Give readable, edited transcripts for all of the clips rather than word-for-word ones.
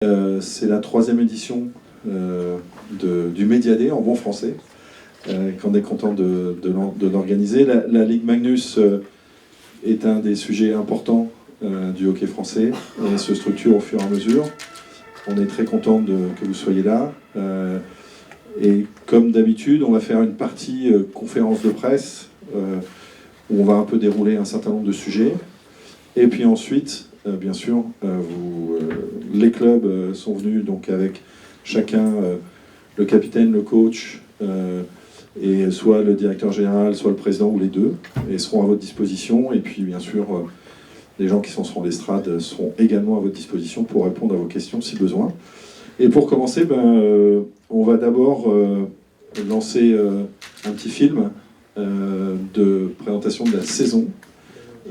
C'est la 3e édition du Médiadé en bon français, qu'on est content de l'organiser. La Ligue Magnus est un des sujets importants du hockey français et se structure au fur et à mesure. On est très content que vous soyez là. Et comme d'habitude, on va faire une partie conférence de presse où on va un peu dérouler un certain nombre de sujets. Et puis ensuite, bien sûr, les clubs sont venus donc avec chacun, le capitaine, le coach, et soit le directeur général, soit le président ou les deux, et seront à votre disposition. Et puis bien sûr, les gens qui sont sur l'estrade seront également à votre disposition pour répondre à vos questions si besoin. Et pour commencer, on va d'abord lancer un petit film de présentation de la saison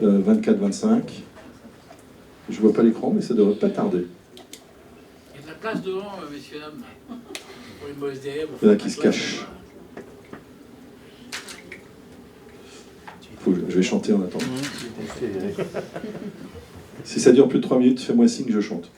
24-25. Je ne vois pas l'écran, mais ça ne devrait pas tarder. Il y a de la place devant, messieurs, dames. Pour une mauvaise derrière. Il y en a qui se cachent. Je vais chanter en attendant. Si ça dure plus de 3 minutes, fais-moi signe, je chante.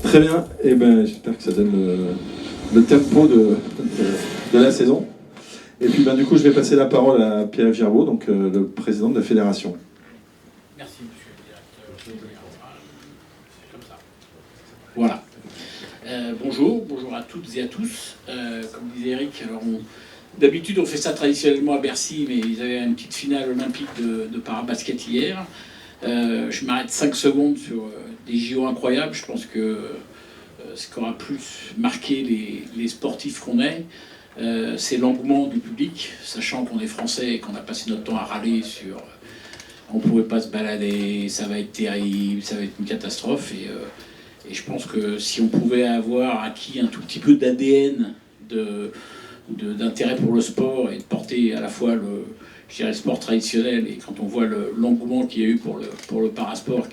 Très bien, et j'espère que ça donne le tempo de la saison. Et puis du coup, je vais passer la parole à Pierre Girbeau, donc le président de la fédération. Merci, monsieur le directeur général. C'est comme ça. Voilà. Bonjour à toutes et à tous. Comme disait Eric, alors d'habitude on fait ça traditionnellement à Bercy, mais ils avaient une petite finale olympique de parabasket hier. Je m'arrête 5 secondes sur des JO incroyables. Je pense que ce qui aura plus marqué les sportifs qu'on est, c'est l'engouement du public, sachant qu'on est français et qu'on a passé notre temps à râler sur on ne pouvait pas se balader, ça va être terrible, ça va être une catastrophe. Et je pense que si on pouvait avoir acquis un tout petit peu d'ADN d'intérêt pour le sport et de porter à la fois le sport traditionnel, et quand on voit l'engouement qu'il y a eu pour le parasport,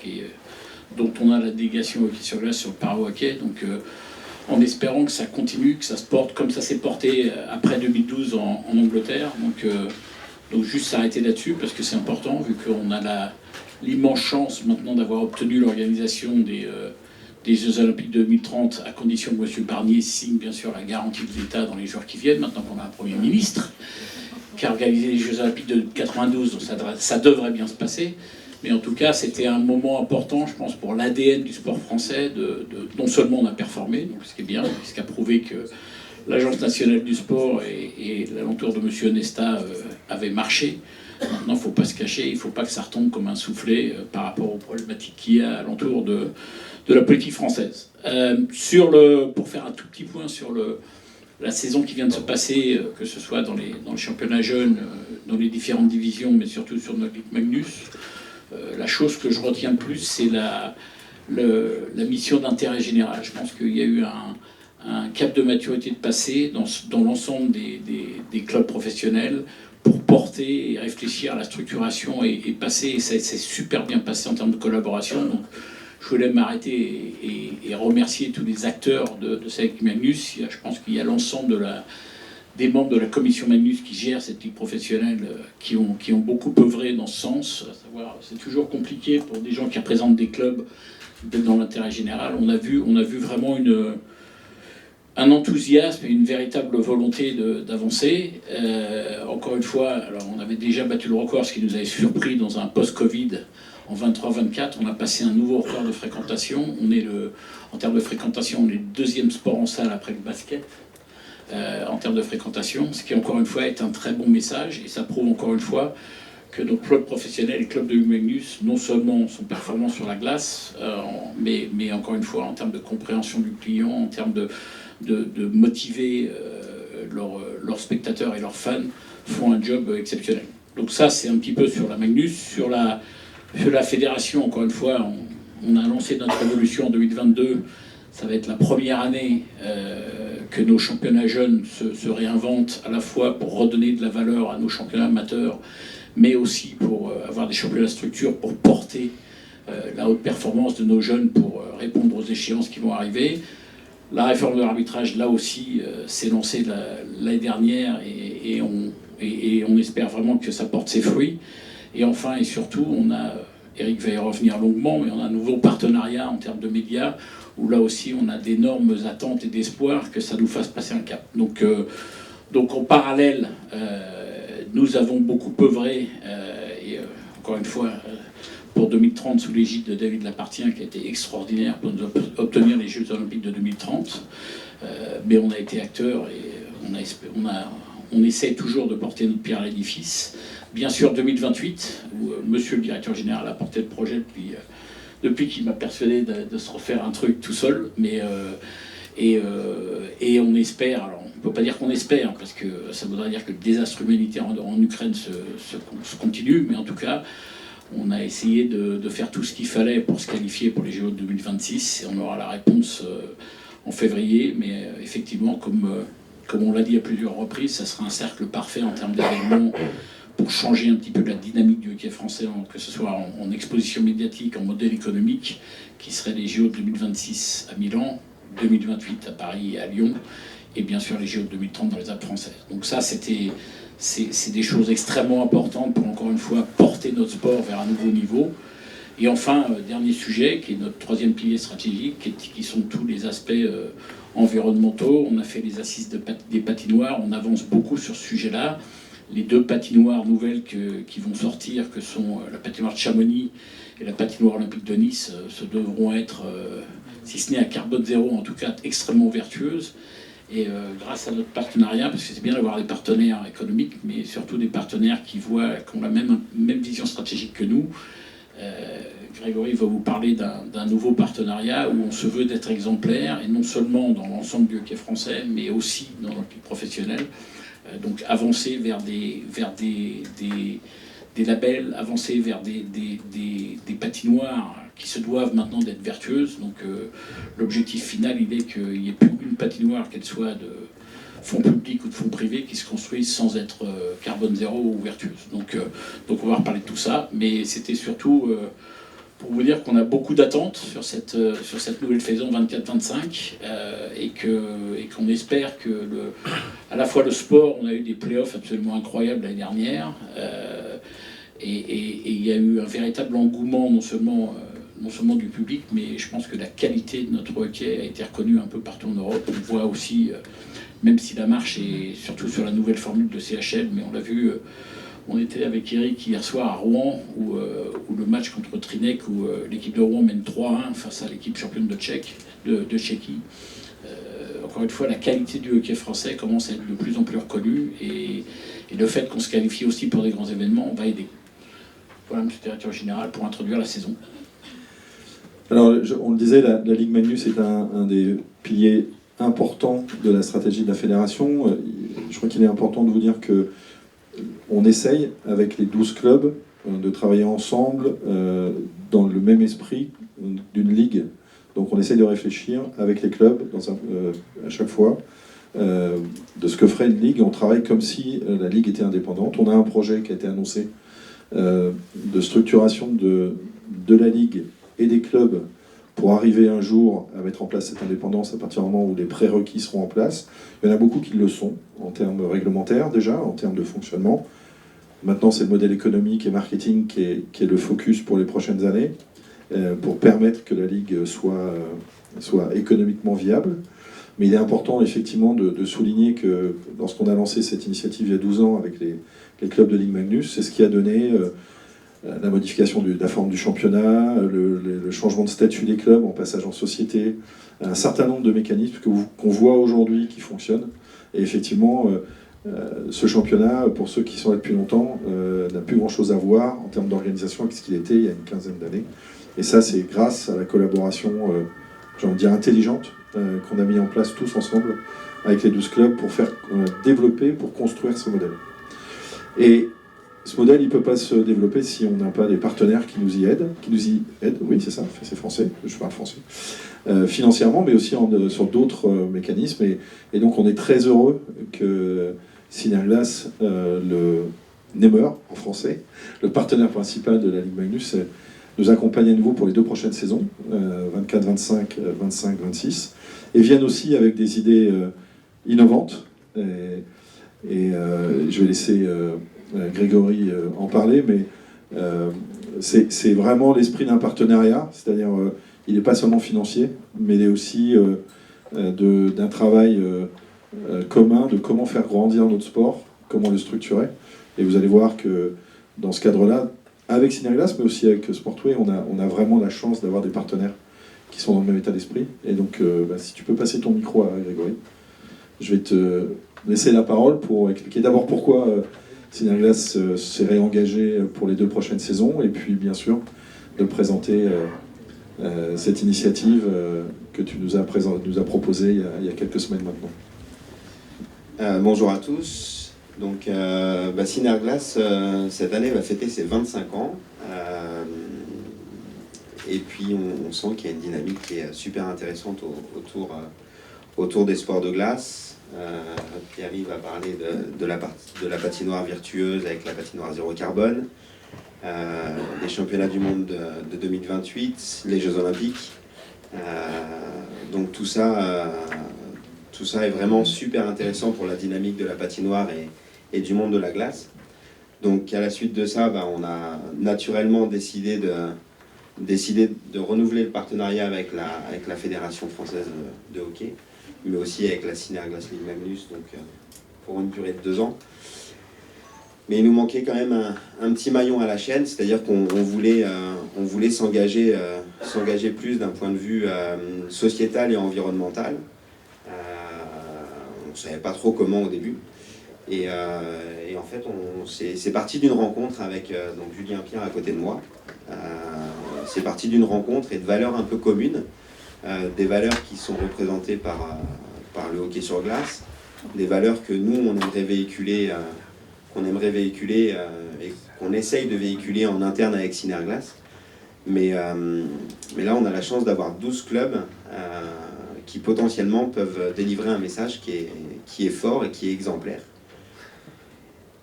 dont on a la délégation hockey sur glace sur le para-hockey, donc en espérant que ça continue, que ça se porte comme ça s'est porté après 2012 en Angleterre. Donc juste s'arrêter là-dessus, parce que c'est important, vu qu'on a l'immense chance maintenant d'avoir obtenu l'organisation des Jeux Olympiques de 2030, à condition que M. Barnier signe bien sûr la garantie de l'État dans les jours qui viennent, maintenant qu'on a un Premier ministre qui a organisé les Jeux Olympiques de 92, donc ça devrait bien se passer. Mais en tout cas, c'était un moment important, je pense, pour l'ADN du sport français. Non seulement on a performé, donc ce qui est bien, ce qui a prouvé que l'Agence nationale du sport et l'alentour de M. Nesta avaient marché. Maintenant, il ne faut pas se cacher, il ne faut pas que ça retombe comme un soufflet par rapport aux problématiques qu'il y a alentour de la politique française. Pour faire un tout petit point sur la saison qui vient de se passer, que ce soit dans le championnat jeune, dans les différentes divisions, mais surtout sur notre Ligue Magnus, la chose que je retiens le plus, c'est la mission d'intérêt général. Je pense qu'il y a eu un cap de maturité de passer dans l'ensemble des clubs professionnels pour porter et réfléchir à la structuration et passer, et ça s'est super bien passé en termes de collaboration. Donc, je voulais m'arrêter et remercier tous les acteurs de cette Magnus. Je pense qu'il y a l'ensemble des membres de la commission Magnus qui gère cette ligue professionnelle qui ont beaucoup œuvré dans ce sens. À savoir, c'est toujours compliqué pour des gens qui représentent des clubs d'être dans l'intérêt général. On a vu vraiment un enthousiasme et une véritable volonté d'avancer. Encore une fois, alors on avait déjà battu le record, ce qui nous avait surpris dans un post-Covid. En 23-24, on a passé un nouveau record de fréquentation. En termes de fréquentation, on est le deuxième sport en salle après le basket. En termes de fréquentation, ce qui encore une fois est un très bon message, et ça prouve encore une fois que nos clubs professionnels et clubs de Magnus non seulement sont performants sur la glace, mais encore une fois en termes de compréhension du client, en termes de motiver leurs spectateurs et leurs fans, font un job exceptionnel. Donc ça, c'est un petit peu sur la Magnus. Sur la fédération, encore une fois, on a lancé notre évolution en 2022. Ça va être la première année que nos championnats jeunes se réinventent, à la fois pour redonner de la valeur à nos championnats amateurs, mais aussi pour avoir des championnats structure pour porter la haute performance de nos jeunes pour répondre aux échéances qui vont arriver. La réforme de l'arbitrage, là aussi, s'est lancée l'année dernière et on espère vraiment que ça porte ses fruits. Et enfin et surtout, Eric va y revenir longuement, mais on a un nouveau partenariat en termes de médias où là aussi on a d'énormes attentes et d'espoir que ça nous fasse passer un cap. Donc en parallèle, nous avons beaucoup œuvré, encore une fois, pour 2030 sous l'égide de David Lapartien, qui a été extraordinaire pour nous obtenir les Jeux Olympiques de 2030. Mais on a été acteurs et on essaie toujours de porter notre pierre à l'édifice. Bien sûr, 2028, où monsieur le directeur général a porté le projet depuis qu'il m'a persuadé de se refaire un truc tout seul. Et on espère, alors on ne peut pas dire qu'on espère, parce que ça voudrait dire que le désastre humanitaire en Ukraine se continue, mais en tout cas, on a essayé de faire tout ce qu'il fallait pour se qualifier pour les JO de 2026, et on aura la réponse en février, mais effectivement, comme on l'a dit à plusieurs reprises, ça sera un cercle parfait en termes d'événements pour changer un petit peu la dynamique du hockey français, que ce soit en exposition médiatique, en modèle économique, qui seraient les JO de 2026 à Milan, 2028 à Paris et à Lyon, et bien sûr les JO de 2030 dans les Alpes françaises. Donc ça, c'est des choses extrêmement importantes pour, encore une fois, porter notre sport vers un nouveau niveau. Et enfin, dernier sujet, qui est notre troisième pilier stratégique, qui sont tous les aspects environnementaux. On a fait les assises des patinoires, on avance beaucoup sur ce sujet-là. Les deux patinoires nouvelles qui vont sortir, que sont la patinoire de Chamonix et la patinoire olympique de Nice, se devront être, si ce n'est à carbone zéro, en tout cas extrêmement vertueuses. Et grâce à notre partenariat, parce que c'est bien d'avoir des partenaires économiques, mais surtout des partenaires qui ont la même vision stratégique que nous. Grégory va vous parler d'un nouveau partenariat où on se veut d'être exemplaire, et non seulement dans l'ensemble du hockey français, mais aussi dans le hockey professionnel. Donc avancer vers des labels, avancer vers des patinoires qui se doivent maintenant d'être vertueuses. Donc l'objectif final, il est qu'il n'y ait plus une patinoire, qu'elle soit de fonds publics ou de fonds privés, qui se construisent sans être carbone zéro ou vertueuse. Donc on va reparler de tout ça, mais c'était surtout pour vous dire qu'on a beaucoup d'attentes sur cette nouvelle saison 24-25 et qu'on espère que à la fois le sport, on a eu des playoffs absolument incroyables l'année dernière, et il y a eu un véritable engouement non seulement du public, mais je pense que la qualité de notre hockey a été reconnue un peu partout en Europe. On voit aussi, même si la marche est surtout sur la nouvelle formule de CHL, mais on l'a vu, on était avec Eric hier soir à Rouen, où le match contre Trinec, où l'équipe de Rouen mène 3-1 face à l'équipe championne de Tchéquie. Encore une fois, la qualité du hockey français commence à être de plus en plus reconnue, et le fait qu'on se qualifie aussi pour des grands événements va aider. Voilà, monsieur le directeur général, pour introduire la saison. Alors, on le disait, la Ligue Magnus est un des piliers importants de la stratégie de la fédération. Je crois qu'il est important de vous dire qu'on essaye, avec les 12 clubs, de travailler ensemble dans le même esprit d'une ligue. Donc on essaye de réfléchir avec les clubs à chaque fois de ce que ferait une ligue. On travaille comme si la ligue était indépendante. On a un projet qui a été annoncé de structuration de la ligue et des clubs pour arriver un jour à mettre en place cette indépendance à partir du moment où les prérequis seront en place. Il y en a beaucoup qui le sont, en termes réglementaires déjà, en termes de fonctionnement. Maintenant, c'est le modèle économique et marketing qui est le focus pour les prochaines années. pour permettre que la Ligue soit économiquement viable. Mais il est important effectivement de souligner que lorsqu'on a lancé cette initiative il y a 12 ans avec les clubs de Ligue Magnus, c'est ce qui a donné la modification de la forme du championnat, le changement de statut des clubs en passage en société, un certain nombre de mécanismes qu'on voit aujourd'hui qui fonctionnent. Et effectivement, ce championnat, pour ceux qui sont là depuis longtemps, n'a plus grand-chose à voir en termes d'organisation avec ce qu'il était il y a une quinzaine d'années. Et ça, c'est grâce à la collaboration, j'ai envie de dire, intelligente qu'on a mis en place tous ensemble avec les 12 clubs pour faire développer, pour construire ce modèle. Et ce modèle, il ne peut pas se développer si on n'a pas des partenaires qui nous y aident, oui, c'est ça, c'est français, je parle français, financièrement, mais aussi sur d'autres mécanismes. Et donc, on est très heureux que Synerglace, le Nehmer en français, le partenaire principal de la Ligue Magnus, nous accompagne à nouveau pour les 2 prochaines saisons, 24-25, 25-26, et viennent aussi avec des idées innovantes. Et je vais laisser Grégory en parler, mais c'est vraiment l'esprit d'un partenariat, c'est-à-dire il n'est pas seulement financier, mais il est aussi d'un travail commun de comment faire grandir notre sport, comment le structurer. Et vous allez voir que dans ce cadre-là, avec Synerglace, mais aussi avec Sportway, on a vraiment la chance d'avoir des partenaires qui sont dans le même état d'esprit. Et donc, si tu peux passer ton micro à Grégory, je vais te laisser la parole pour expliquer d'abord pourquoi Synerglace s'est réengagé pour les 2 prochaines saisons, et puis bien sûr de présenter cette initiative que tu nous as proposée il y a quelques semaines maintenant. Bonjour à tous. Donc, Synerglace, cette année, va fêter ses 25 ans. Et puis, on sent qu'il y a une dynamique qui est super intéressante autour des sports de glace. Pierre-Yves va parler de la patinoire virtueuse avec la patinoire zéro carbone, les championnats du monde de 2028, les Jeux Olympiques. Donc tout ça est vraiment super intéressant pour la dynamique de la patinoire et du monde de la glace. Donc à la suite de ça, on a naturellement décidé de renouveler le partenariat avec la Fédération française de hockey, mais aussi avec la Synerglace Ligue Magnus, donc pour une durée de 2 ans. Mais il nous manquait quand même un petit maillon à la chaîne, c'est-à-dire qu'on voulait s'engager plus d'un point de vue sociétal et environnemental. On ne savait pas trop comment au début. Et en fait, c'est parti d'une rencontre avec donc Julien Pierre à côté de moi. C'est parti d'une rencontre et de valeurs un peu communes, des valeurs qui sont représentées par le hockey sur glace, des valeurs que nous, on aimerait véhiculer, et qu'on essaye de véhiculer en interne avec Synerglace. Mais là, on a la chance d'avoir 12 clubs qui potentiellement peuvent délivrer un message qui est fort et qui est exemplaire.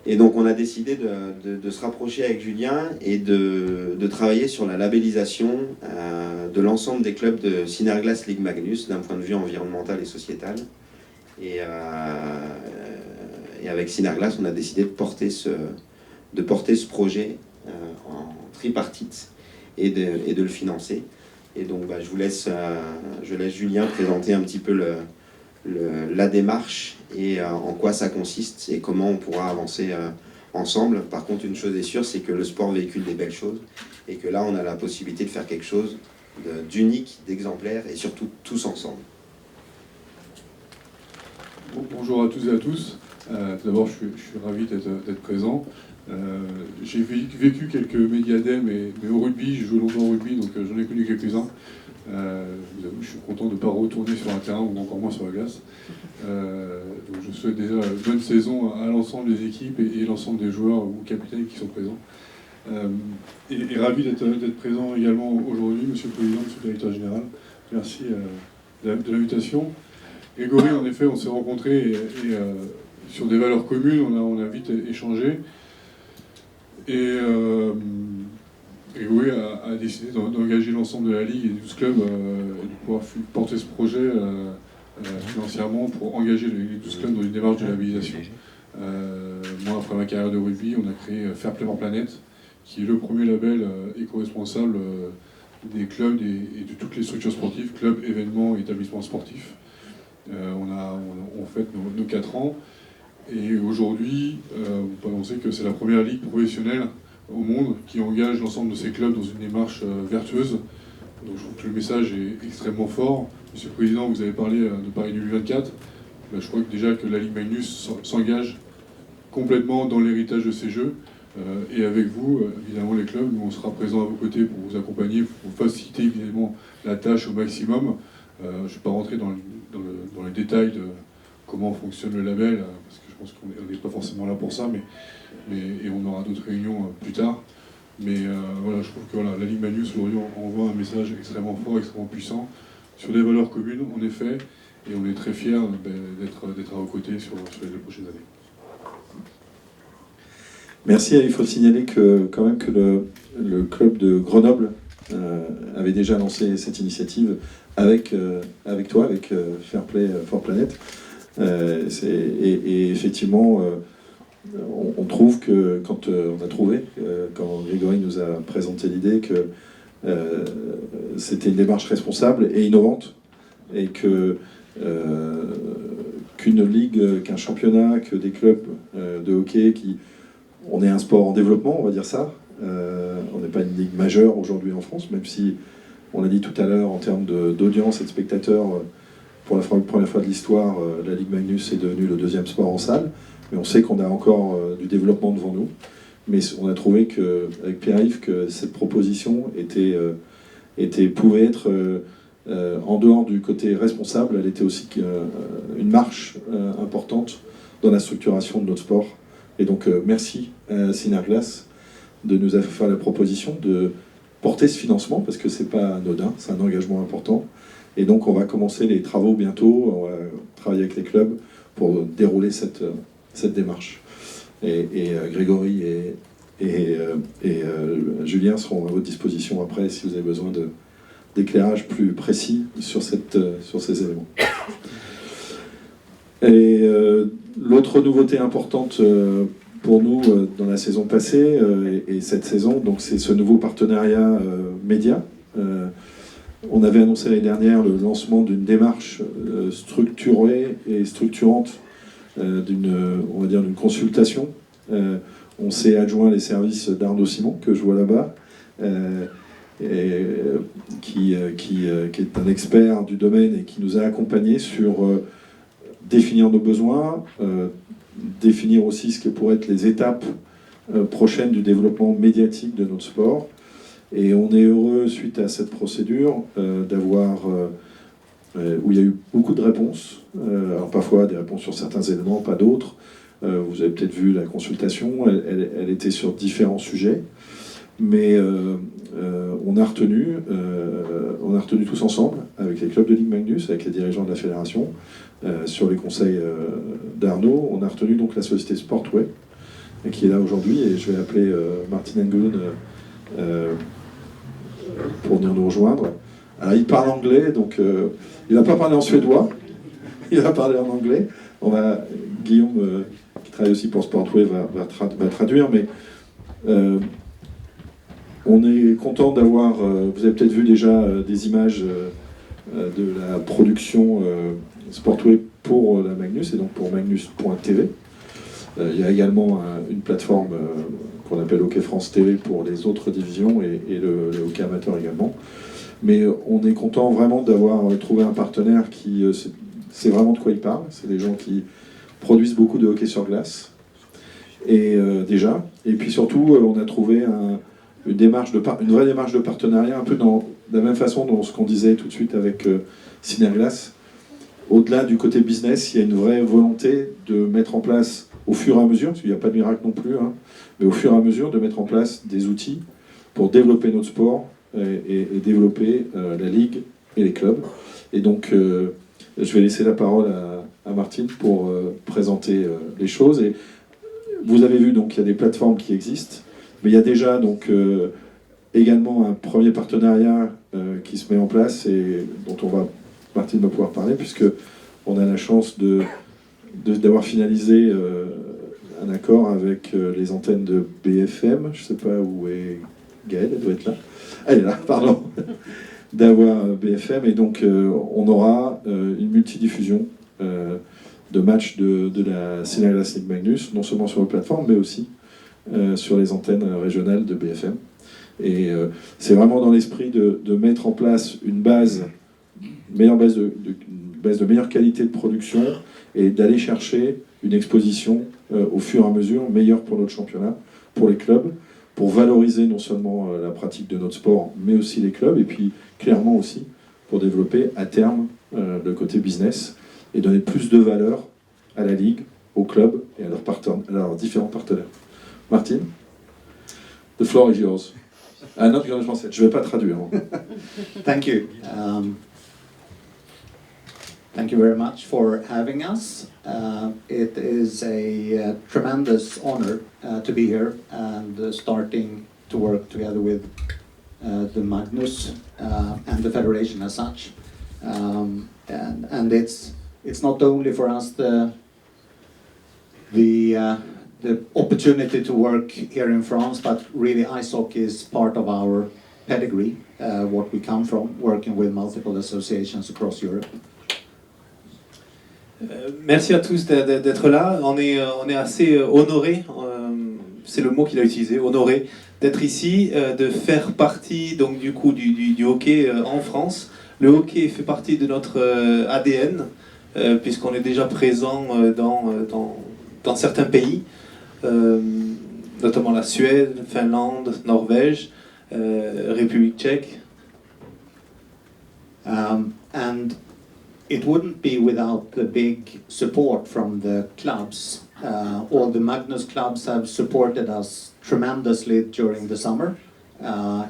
Et donc on a décidé de se rapprocher avec Julien et de travailler sur la labellisation de l'ensemble des clubs de Synerglace Ligue Magnus d'un point de vue environnemental et sociétal. Et avec Synerglace, on a décidé de porter ce projet en tripartite et de le financer. Et donc je laisse Julien présenter un petit peu la démarche et en quoi ça consiste et comment on pourra avancer ensemble. Par contre, une chose est sûre, c'est que le sport véhicule des belles choses et que là, on a la possibilité de faire quelque chose d'unique, d'exemplaire et surtout tous ensemble. Bonjour à toutes et à tous. Tout d'abord, je suis ravi d'être présent. J'ai vécu quelques médiadets, mais au rugby, j'ai joué longtemps au rugby, donc j'en ai connu quelques-uns. Je vous avoue, je suis content de ne pas retourner sur un terrain ou encore moins sur la glace. Donc je souhaite déjà une bonne saison à l'ensemble des équipes et l'ensemble des joueurs ou capitaines qui sont présents. Et ravi d'être présent également aujourd'hui, Monsieur le Président, Monsieur le Directeur Général. Merci de l'invitation. Grégory, en effet, on s'est rencontrés et sur des valeurs communes, on a vite échangé. Et Grégory a décidé d'engager l'ensemble de la Ligue et des 12 clubs et de pouvoir porter ce projet financièrement pour engager les 12 clubs dans une démarche de labellisation. Moi, après ma carrière de rugby, on a créé Fair Play for Planet, qui est le premier label éco-responsable des clubs et de toutes les structures sportives, clubs, événements, établissements sportifs. On fête nos 4 ans. Et aujourd'hui, on peut annoncer que c'est la première ligue professionnelle au monde qui engage l'ensemble de ces clubs dans une démarche vertueuse. Donc je trouve que le message est extrêmement fort. Monsieur le Président, vous avez parlé de Paris 2024. Je crois que déjà que la Ligue Magnus s'engage complètement dans l'héritage de ces Jeux. Et avec vous, évidemment les clubs, nous on sera présents à vos côtés pour vous accompagner, pour faciliter évidemment la tâche au maximum. Je ne vais pas rentrer dans les détails de comment fonctionne le label, parce que je pense qu'on n'est pas forcément là pour ça, et on aura d'autres réunions plus tard. Mais voilà, je trouve que voilà, la Ligue Magnus aujourd'hui envoie un message extrêmement fort, extrêmement puissant, sur des valeurs communes en effet, et on est très fiers d'être à vos côtés sur les 2 prochaines années. Merci. Il faut signaler que le club de Grenoble avait déjà lancé cette initiative avec toi, avec Fair Play for Planet. Et effectivement, on trouve que quand Grégory nous a présenté l'idée que c'était une démarche responsable et innovante, et qu'une ligue, qu'un championnat, que des clubs de hockey on est un sport en développement, on va dire ça. On n'est pas une ligue majeure aujourd'hui en France, même si, on l'a dit tout à l'heure, en termes d'audience et de spectateurs, pour la première fois de l'histoire, la Ligue Magnus est devenue le 2e sport en salle. Mais on sait qu'on a encore du développement devant nous. Mais on a trouvé avec Pierre-Yves que cette proposition pouvait être, en dehors du côté responsable, elle était aussi une marche importante dans la structuration de notre sport. Et donc merci à Synerglass de nous avoir fait la proposition de porter ce financement, parce que c'est pas anodin, c'est un engagement important. Et donc on va commencer les travaux bientôt, on va travailler avec les clubs pour dérouler cette démarche. Et Grégory et Julien seront à votre disposition après si vous avez besoin d'éclairage plus précis sur ces éléments. Et l'autre nouveauté importante pour nous dans la saison passée et cette saison, donc c'est ce nouveau partenariat média. On avait annoncé l'année dernière le lancement d'une démarche structurée et structurante, on va dire d'une consultation. On s'est adjoint les services d'Arnaud Simon, que je vois là-bas, qui est un expert du domaine et qui nous a accompagnés sur définir nos besoins, définir aussi ce que pourraient être les étapes prochaines du développement médiatique de notre sport. Et on est heureux, suite à cette procédure, d'avoir, où il y a eu beaucoup de réponses, alors parfois des réponses sur certains éléments, pas d'autres. Vous avez peut-être vu la consultation, elle était sur différents sujets, mais on a retenu tous ensemble, avec les clubs de Ligue Magnus, avec les dirigeants de la fédération, sur les conseils d'Arnaud, on a retenu donc la société Sportway, qui est là aujourd'hui, et je vais appeler Martin Engelund pour venir nous rejoindre. Alors il parle anglais, donc il ne va pas parler en suédois, il va parler en anglais. Guillaume, qui travaille aussi pour Sportway, va traduire, mais on est content d'avoir, vous avez peut-être vu déjà des images de la production Sportway pour la Magnus, et donc pour Magnus.tv. Il y a également une plateforme qu'on appelle Hockey France TV pour les autres divisions et le hockey amateur également. Mais on est content vraiment d'avoir trouvé un partenaire qui sait vraiment de quoi il parle. C'est des gens qui produisent beaucoup de hockey sur glace. Et puis surtout, on a trouvé une vraie démarche de partenariat, un peu de la même façon dont ce qu'on disait tout de suite avec Synerglass. Au-delà du côté business, il y a une vraie volonté de mettre en place, au fur et à mesure, parce qu'il n'y a pas de miracle non plus, mais au fur et à mesure de mettre en place des outils pour développer notre sport et développer la ligue et les clubs. Et donc, je vais laisser la parole à Martine pour présenter les choses. Et vous avez vu, donc, il y a des plateformes qui existent, mais il y a déjà donc également un premier partenariat qui se met en place et dont Martine va pouvoir parler, puisque on a la chance d'avoir finalisé un accord avec les antennes de BFM. Je ne sais pas où est Gaëlle, elle doit être là. Elle est là, pardon. D'avoir BFM. Et donc, on aura une multidiffusion de matchs de la Synerglass Ligue Magnus, non seulement sur la plateforme, mais aussi sur les antennes régionales de BFM. Et c'est vraiment dans l'esprit de mettre en place une base, une base de meilleure qualité de production et d'aller chercher une exposition au fur et à mesure meilleure pour notre championnat, pour les clubs, pour valoriser non seulement la pratique de notre sport, mais aussi les clubs, et puis clairement aussi pour développer à terme le côté business et donner plus de valeur à la Ligue, aux clubs et à leurs différents partenaires. Martine, the floor is yours. Ah non, en français, je ne vais pas traduire. Thank you. Thank you very much for having us. It is a tremendous honor to be here and starting to work together with the Magnus and the Federation as such. And it's not only for us the opportunity to work here in France, but really ice hockey is part of our pedigree, what we come from, working with multiple associations across Europe. Merci à tous d'être là. On est assez honorés, c'est le mot qu'il a utilisé, honorés d'être ici, de faire partie donc du coup du hockey en France. Le hockey fait partie de notre ADN, puisqu'on est déjà présent dans certains pays, notamment la Suède, Finlande, Norvège, République tchèque. And it wouldn't be without the big support from the clubs. All the Magnus clubs have supported us tremendously during the summer.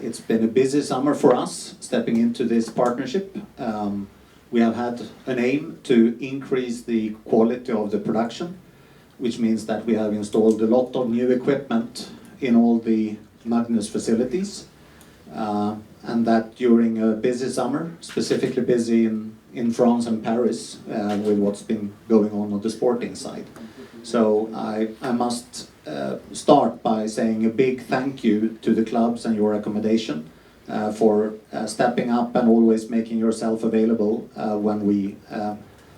It's been a busy summer for us, stepping into this partnership. We have had an aim to increase the quality of the production, which means that we have installed a lot of new equipment in all the Magnus facilities. And that during a busy summer, specifically busy in France and Paris, with what's been going on the sporting side. So I must start by saying a big thank you to the clubs and your accommodation for stepping up and always making yourself available when we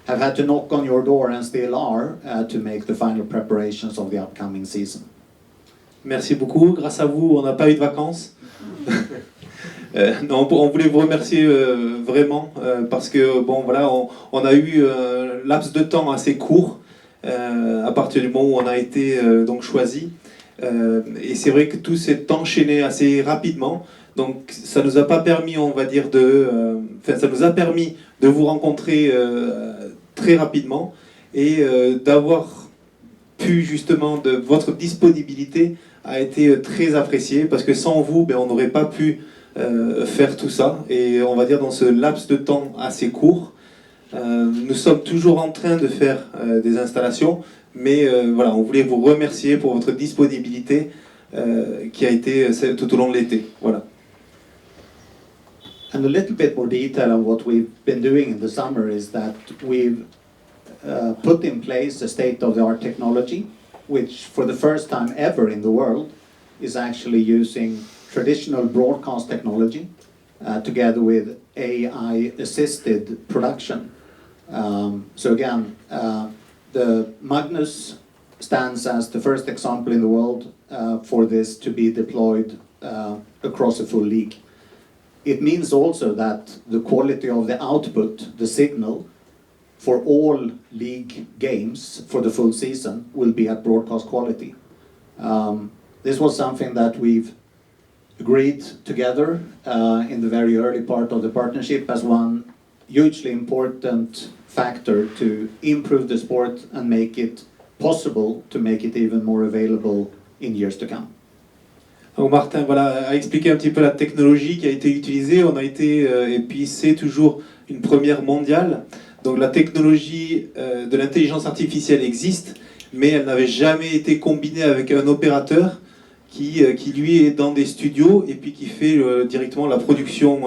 have had to knock on your door and still are to make the final preparations of the upcoming season. Merci beaucoup. Grâce à vous, on n'a pas eu de vacances. Non, on voulait vous remercier vraiment parce que bon voilà, on a eu un laps de temps assez court à partir du moment où on a été donc choisi, et c'est vrai que tout s'est enchaîné assez rapidement. Donc ça nous a pas permis, on va dire ça nous a permis de vous rencontrer très rapidement et d'avoir pu justement de votre disponibilité a été très appréciée parce que sans vous, on n'aurait pas pu faire tout ça, et on va dire dans ce laps de temps assez court, nous sommes toujours en train de faire des installations, mais voilà, on voulait vous remercier pour votre disponibilité qui a été tout au long de l'été. Voilà. And a little bit more detail on what we've been doing in the summer is that we've put in place a state-of-the-art technology, which for the first time ever in the world is actually using traditional broadcast technology together with AI-assisted production. So again, the Magnus stands as the first example in the world for this to be deployed across a full league. It means also that the quality of the output, the signal, for all league games for the full season will be at broadcast quality. This was something that we've agreed together in the very early part of the partnership as one hugely important factor to improve the sport and make it possible to make it even more available in years to come. Donc Martin a expliqué un petit peu la technologie qui a été utilisée. On a été, et puis c'est toujours une première mondiale. Donc la technologie de l'intelligence artificielle existe, mais elle n'avait jamais été combinée avec un opérateur qui lui est dans des studios et puis qui fait directement la production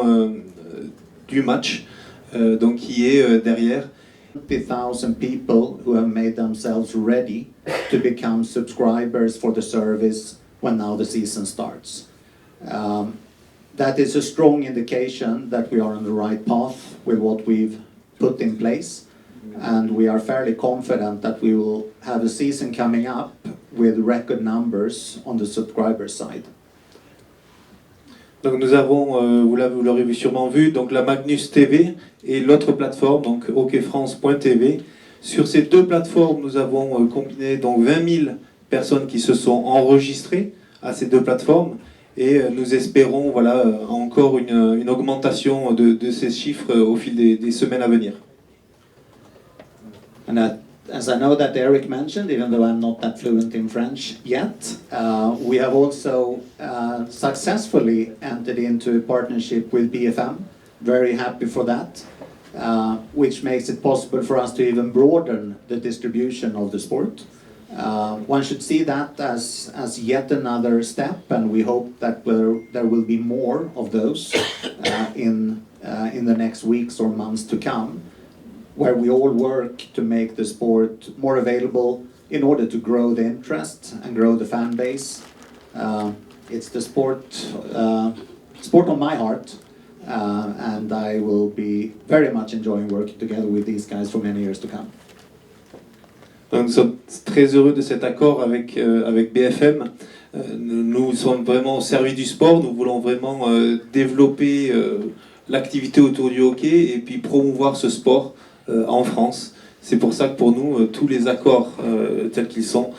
du match, donc qui est derrière. 50,000 people who have made themselves ready to become subscribers for the service when now the season starts. That is a strong indication that we are on the right path with what we've put in place, and we are fairly confident that we will have a season coming up with record numbers on the subscriber side. Donc nous avons, vous l'aurez sûrement vu, donc la Magnus TV et l'autre plateforme, donc hockeyfrance.tv. Sur ces deux plateformes, nous avons combiné donc 20 000 personnes qui se sont enregistrées à ces deux plateformes, et nous espérons voilà, encore une augmentation de ces chiffres au fil des semaines à venir. And as I know that Eric mentioned, even though I'm not that fluent in French yet, we have also successfully entered into a partnership with BFM. Very happy for that, which makes it possible for us to even broaden the distribution of the sport. One should see that as yet another step, and we hope that there will be more of those in the next weeks or months to come, where we all work to make the sport more available in order to grow the interest and grow the fan base. It's the sport on my heart, and I will be very much enjoying working together with these guys for many years to come. Donc, nous sommes très heureux de cet accord avec BFM. Nous sommes vraiment au service du sport. Nous voulons vraiment développer l'activité autour du hockey et puis promouvoir ce sport en France. C'est pour ça que pour nous, tous les accords tels qu'ils sont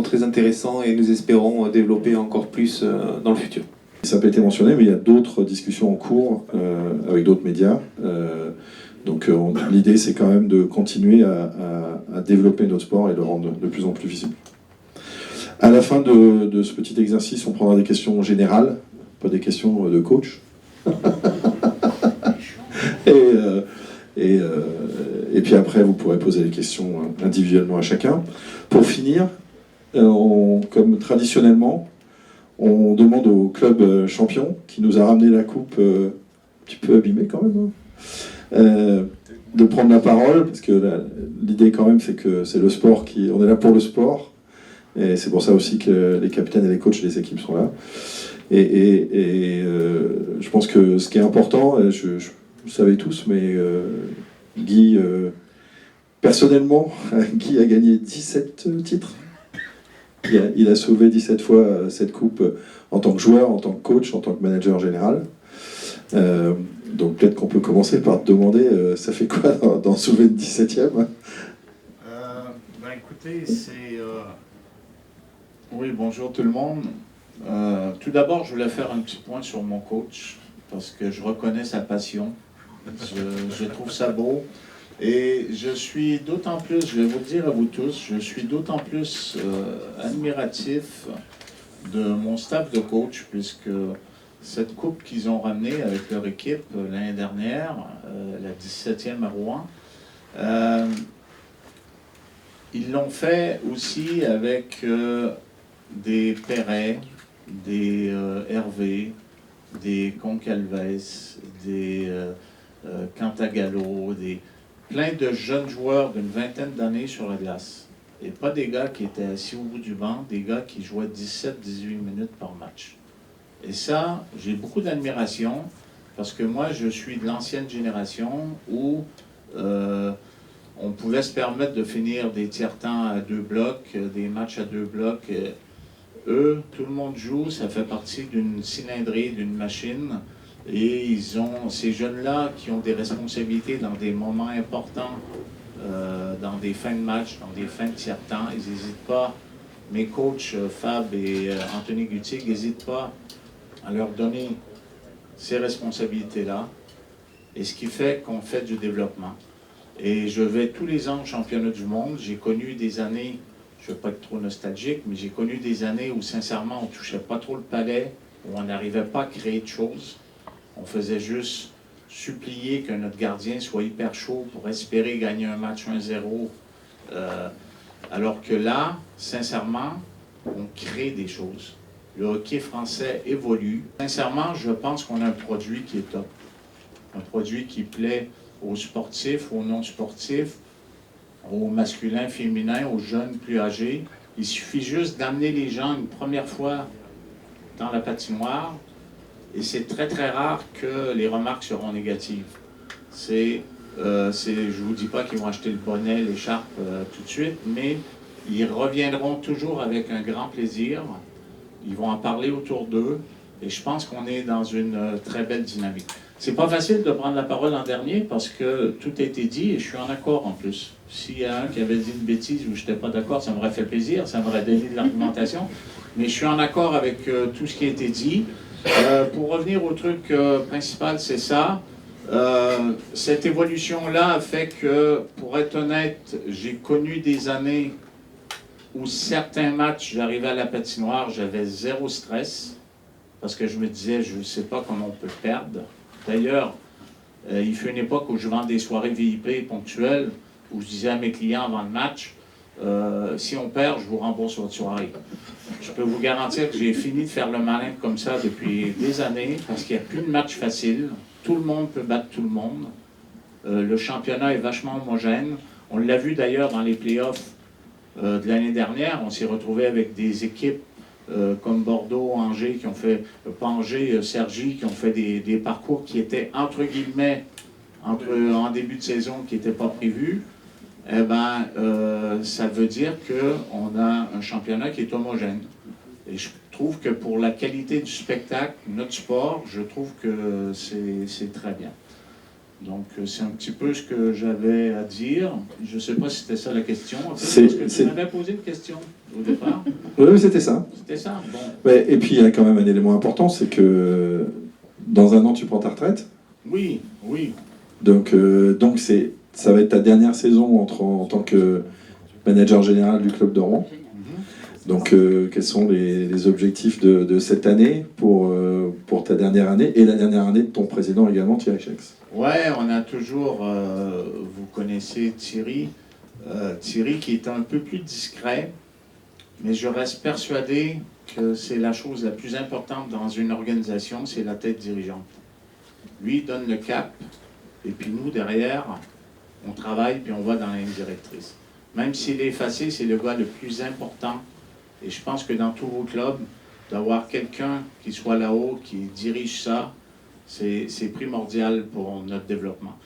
très intéressants, et nous espérons développer encore plus dans le futur. Ça n'a pas été mentionné, mais il y a d'autres discussions en cours avec d'autres médias. Donc l'idée, c'est quand même de continuer à développer notre sport et de le rendre de plus en plus visible. À la fin de ce petit exercice, on prendra des questions générales, pas des questions de coach. Et puis après, vous pourrez poser les questions individuellement à chacun. Pour finir, comme traditionnellement, on demande au club champion, qui nous a ramené la coupe un petit peu abîmée quand même, de prendre la parole, parce que l'idée quand même, c'est que c'est le sport on est là pour le sport, et c'est pour ça aussi que les capitaines et les coachs des équipes sont là. Et je pense que ce qui est important, vous le savez tous, mais Guy, personnellement, Guy a gagné 17 titres. Il a sauvé 17 fois cette coupe en tant que joueur, en tant que coach, en tant que manager général. Donc peut-être qu'on peut commencer par te demander, ça fait quoi d'en sauver une 17e? Écoutez, oui, bonjour tout le monde. Tout d'abord, je voulais faire un petit point sur mon coach, parce que je reconnais sa passion. Je trouve ça beau. Et je suis d'autant plus, je vais vous le dire à vous tous, je suis d'autant plus admiratif de mon staff de coach, puisque cette coupe qu'ils ont ramenée avec leur équipe l'année dernière, la 17e à Rouen, ils l'ont fait aussi avec des Perret, des Hervé, des Concalves, des Cantagallo, plein de jeunes joueurs d'une vingtaine d'années sur la glace. Et pas des gars qui étaient assis au bout du banc, des gars qui jouaient 17-18 minutes par match. Et ça, j'ai beaucoup d'admiration, parce que moi, je suis de l'ancienne génération où on pouvait se permettre de finir des tiers-temps à 2 blocs, des matchs à 2 blocs. Eux, tout le monde joue, ça fait partie d'une cylindrée, d'une machine. Et ils ont ces jeunes-là qui ont des responsabilités dans des moments importants, dans des fins de match, dans des fins de tiers-temps. Ils n'hésitent pas, mes coachs Fab et Anthony Guttig n'hésitent pas à leur donner ces responsabilités-là. Et ce qui fait qu'on fait du développement. Et je vais tous les ans au championnat du monde. J'ai connu des années, je ne veux pas être trop nostalgique, mais j'ai connu des années où sincèrement on ne touchait pas trop le palais, où on n'arrivait pas à créer de choses. On faisait juste supplier que notre gardien soit hyper chaud pour espérer gagner un match 1-0. Alors que là, sincèrement, on crée des choses. Le hockey français évolue. Sincèrement, je pense qu'on a un produit qui est top. Un produit qui plaît aux sportifs, aux non-sportifs, aux masculins, féminins, aux jeunes plus âgés. Il suffit juste d'amener les gens une première fois dans la patinoire, Et c'est très très rare que les remarques seront négatives. Je ne vous dis pas qu'ils vont acheter le bonnet, l'écharpe tout de suite, mais ils reviendront toujours avec un grand plaisir. Ils vont en parler autour d'eux. Et je pense qu'on est dans une très belle dynamique. C'est pas facile de prendre la parole en dernier parce que tout a été dit et je suis en accord en plus. S'il y a un qui avait dit une bêtise ou je n'étais pas d'accord, ça m'aurait fait plaisir, ça m'aurait donné de l'argumentation. Mais je suis en accord avec tout ce qui a été dit. Pour revenir au truc principal, c'est ça. Cette évolution-là a fait que, pour être honnête, j'ai connu des années où certains matchs, j'arrivais à la patinoire, j'avais zéro stress. Parce que je me disais, je ne sais pas comment on peut perdre. D'ailleurs, il fut une époque où je vendais des soirées VIP ponctuelles, où je disais à mes clients avant le match, si on perd, je vous rembourse votre soirée. Je peux vous garantir que j'ai fini de faire le malin comme ça depuis des années, parce qu'il n'y a plus de match facile. Tout le monde peut battre tout le monde. Le championnat est vachement homogène. On l'a vu d'ailleurs dans les playoffs de l'année dernière. On s'est retrouvé avec des équipes comme Bordeaux, Angers, qui ont fait, pas Angers, Cergy, qui ont fait des parcours qui étaient, entre guillemets, en début de saison, qui n'étaient pas prévus. Eh ben, ça veut dire qu'on a un championnat qui est homogène. Et je trouve que pour la qualité du spectacle, notre sport, je trouve que c'est très bien. Donc, c'est un petit peu ce que j'avais à dire. Je ne sais pas si c'était ça la question. Parce que tu m'avais posé une question au départ. Oui, c'était ça. C'était ça, bon. Ouais, et puis, il y a quand même un élément important, c'est que dans un an, tu prends ta retraite. Oui, oui. Donc ça va être ta dernière saison en tant que manager général du club de Rouen. Donc, quels sont les objectifs de cette année pour ta dernière année et la dernière année de ton président également, Thierry Chex? Ouais, on a toujours, vous connaissez Thierry, Thierry qui est un peu plus discret, mais je reste persuadé que c'est la chose la plus importante dans une organisation, c'est la tête dirigeante. Lui donne le cap, et puis nous, derrière, on travaille, puis on va dans la ligne directrice. Même s'il est effacé, c'est le gars le plus important. Et je pense que dans tous vos clubs, d'avoir quelqu'un qui soit là-haut, qui dirige ça, c'est primordial pour notre développement.